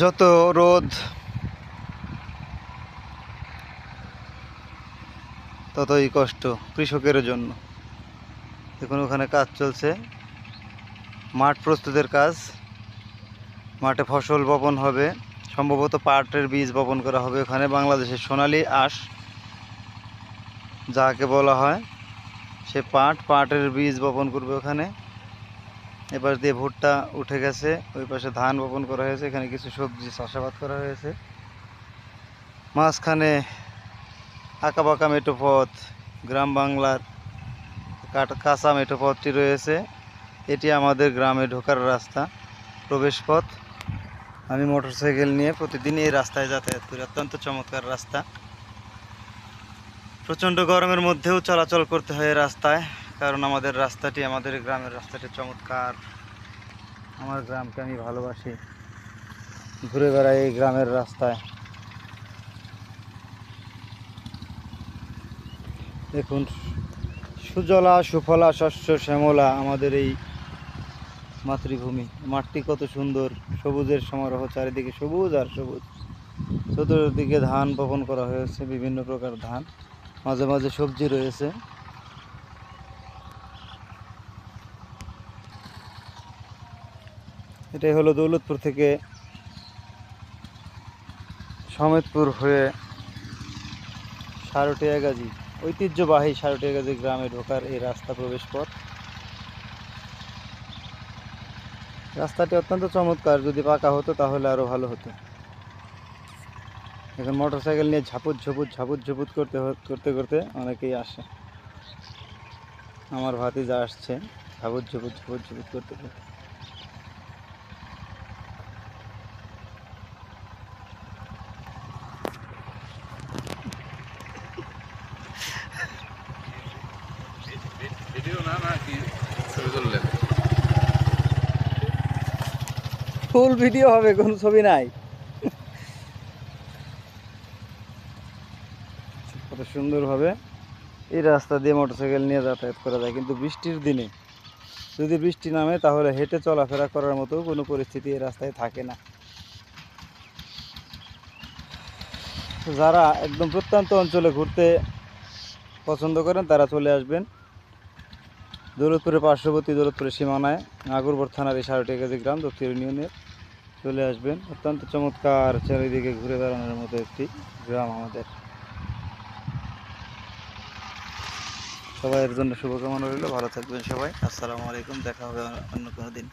যত রোদ ততই কষ্ট কৃষকের জন্য। দেখুন ওখানে কাজ চলছে, মাঠ প্রস্তুতের কাজ। মাঠে ফসল বপন হবে, সম্ভবত পাটের বীজ বপন করা হবে ওখানে। বাংলাদেশের সোনালী আঁশ যাকে বলা হয়, সে পাটের বীজ বপন করবে ওখানে। এপাশ দিয়ে ভুট্টা উঠে গেছে, ওই পাশে ধান বপন করা হয়েছে, এখানে কিছু সবজি চাষাবাদ করা হয়েছে। মাঝখানে আঁকাবাঁকা মেঠো পথ, গ্রাম বাংলার কাঁচা মেঠো পথটি রয়েছে। এটি আমাদের গ্রামে ঢোকার রাস্তা, প্রবেশ পথ। আমি মোটরসাইকেল নিয়ে প্রতিদিন এই রাস্তায় যাতায়াত করি। অত্যন্ত চমৎকার রাস্তা। প্রচণ্ড গরমের মধ্যেও চলাচল করতে হয় রাস্তায়, কারণ আমাদের রাস্তাটি, আমাদের গ্রামের রাস্তাটি চমৎকার। আমার গ্রামকে আমি ভালোবাসি, ঘুরে বেড়াই এই গ্রামের রাস্তায়। দেখুন সুজলা সুফলা শস্য শ্যামলা আমাদের এই মাতৃভূমি। মাঠটি কত সুন্দর, সবুজের সমারোহ, চারিদিকে সবুজ আর সবুজ। চতুর্দিকে ধান বপন করা হয়েছে, বিভিন্ন প্রকার ধান, মাঝে মাঝে সবজি রয়েছে। এটাই হলো দৌলতপুর থেকে সমেতপুর হয়ে সারটিয়াগাজী, ঐতিহ্যবাহী সারটিয়াগাজী গ্রামে ঢোকার এই রাস্তা, প্রবেশ পথ। রাস্তাটি অত্যন্ত চমৎকার, যদি পাকা হতো তাহলে আরো ভালো হতো। এখন মোটরসাইকেল নিয়ে ঝাপুত ঝুপুত করতে করতে অনেকেই আসে। আমার ভাতিজা আসছে ঝাপুত ঝুপুত করতে করতে। ফুল ভিডিও হবে, কোনো ছবি নাই। কত সুন্দরভাবে এই রাস্তা দিয়ে মোটরসাইকেল নিয়ে যাতায়াত করা যায়, কিন্তু বৃষ্টির দিনে যদি বৃষ্টি নামে তাহলে হেঁটে চলাফেরা করার মতো কোনো পরিস্থিতি এই রাস্তায় থাকে না। যারা একদম প্রত্যন্ত অঞ্চলে ঘুরতে পছন্দ করেন তারা চলে আসবেন দৌলতপুরের পার্শ্ববর্তী, দৌলতপুরের সীমানায় নাগরপুর থানার এই সারটিয়াগাজী গ্রাম, দক্ষিণ ইউনিয়নের। চলে আসবেন, অত্যন্ত চমৎকার, চারিদিকে ঘুরে বেড়ানোর মতো একটি গ্রাম আমাদের। সবাইয়ের জন্য শুভকামনা রইল, ভালো থাকবেন সবাই। আসসালামু আলাইকুম, দেখা হবে অন্য কোনো দিন।